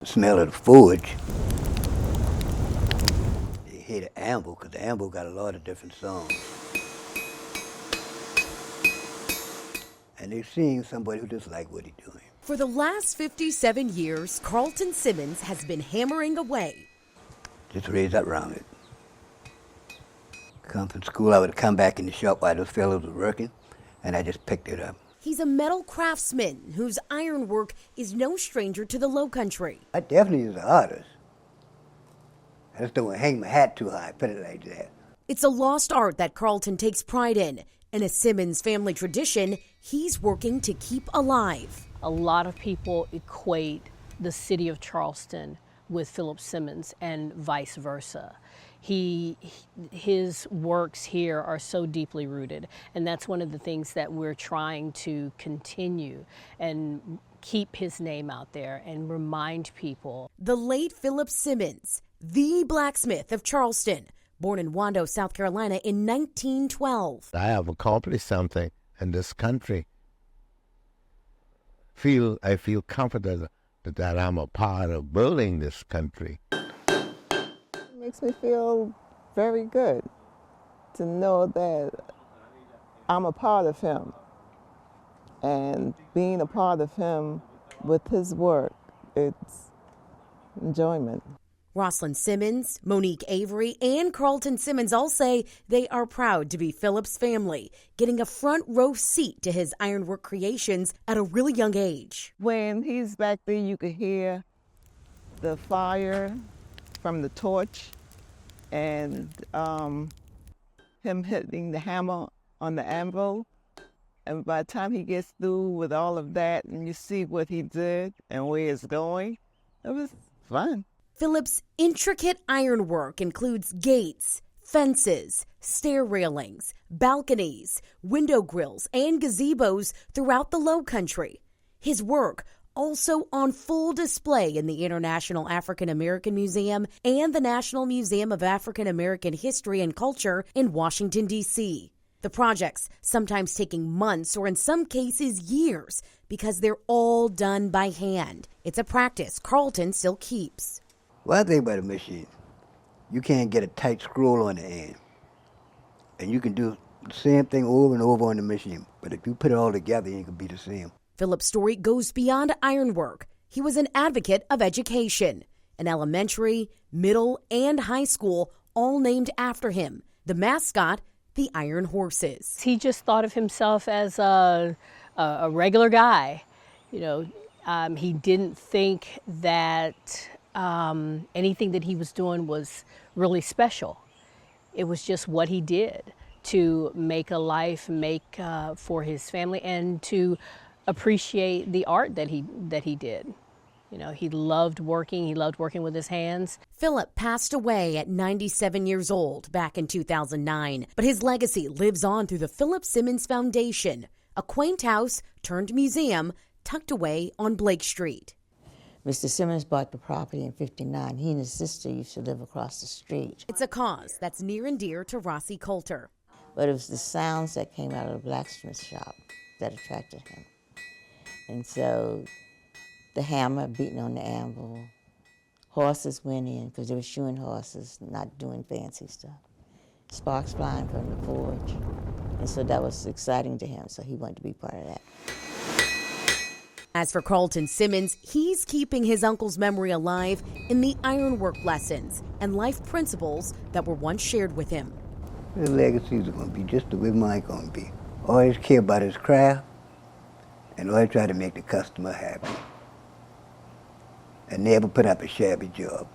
The smell of the forge. You hear the amble, because the amble got a lot of different songs. And they sing somebody who just like what he's doing. For the last 57 years, Carlton Simmons has been hammering away. Just raised up around it. Come from school, I would come back in the shop while those fellows were working, and I just picked it up. He's a metal craftsman whose ironwork is no stranger to the Lowcountry. I definitely is an artist. I just don't hang my hat too high, put it like that. It's a lost art that Carlton takes pride in, and a Simmons family tradition he's working to keep alive. A lot of people equate the city of Charleston with Philip Simmons and vice versa. His works here are so deeply rooted, and that's one of the things that we're trying to continue and keep his name out there and remind people. The late Philip Simmons, the blacksmith of Charleston, born in Wando, South Carolina in 1912. I have accomplished something in this country. I feel confident that I'm a part of building this country. It makes me feel very good to know that I'm a part of him. And being a part of him with his work, it's enjoyment. Rosalind Simmons, Monique Avery, and Carlton Simmons all say they are proud to be Philip's family, getting a front row seat to his ironwork creations at a really young age. When he's back there, you could hear the fire from the torch and him hitting the hammer on the anvil. And by the time he gets through with all of that and you see what he did and where it's going, it was fun. Philip's intricate ironwork includes gates, fences, stair railings, balconies, window grills, and gazebos throughout the Lowcountry. His work also on full display in the International African American Museum and the National Museum of African American History and Culture in Washington, D.C. The projects sometimes taking months or in some cases years because they're all done by hand. It's a practice Carlton still keeps. One thing about a machine, you can't get a tight scroll on the end. And you can do the same thing over and over on the machine. But if you put it all together, it can be the same. Philip's story goes beyond ironwork. He was an advocate of education. An elementary, middle, and high school all named after him. The mascot, the Iron Horses. He just thought of himself as a regular guy. You know, he didn't think that anything that he was doing was really special. It was just what he did to make a life, for his family, and to appreciate the art that he did. You know, he loved working. He loved working with his hands. Philip passed away at 97 years old back in 2009, but his legacy lives on through the Philip Simmons Foundation, a quaint house turned museum tucked away on Blake Street. Mr. Simmons bought the property in '59. He and his sister used to live across the street. It's a cause that's near and dear to Rossi Coulter. But it was the sounds that came out of the blacksmith shop that attracted him. And so the hammer beating on the anvil, horses went in because they were shoeing horses, not doing fancy stuff. Sparks flying from the forge. And so that was exciting to him, so he wanted to be part of that. As for Carlton Simmons, he's keeping his uncle's memory alive in the ironwork lessons and life principles that were once shared with him. His legacies are going to be just the way mine's going to be. Always care about his craft and always try to make the customer happy. And never put up a shabby job.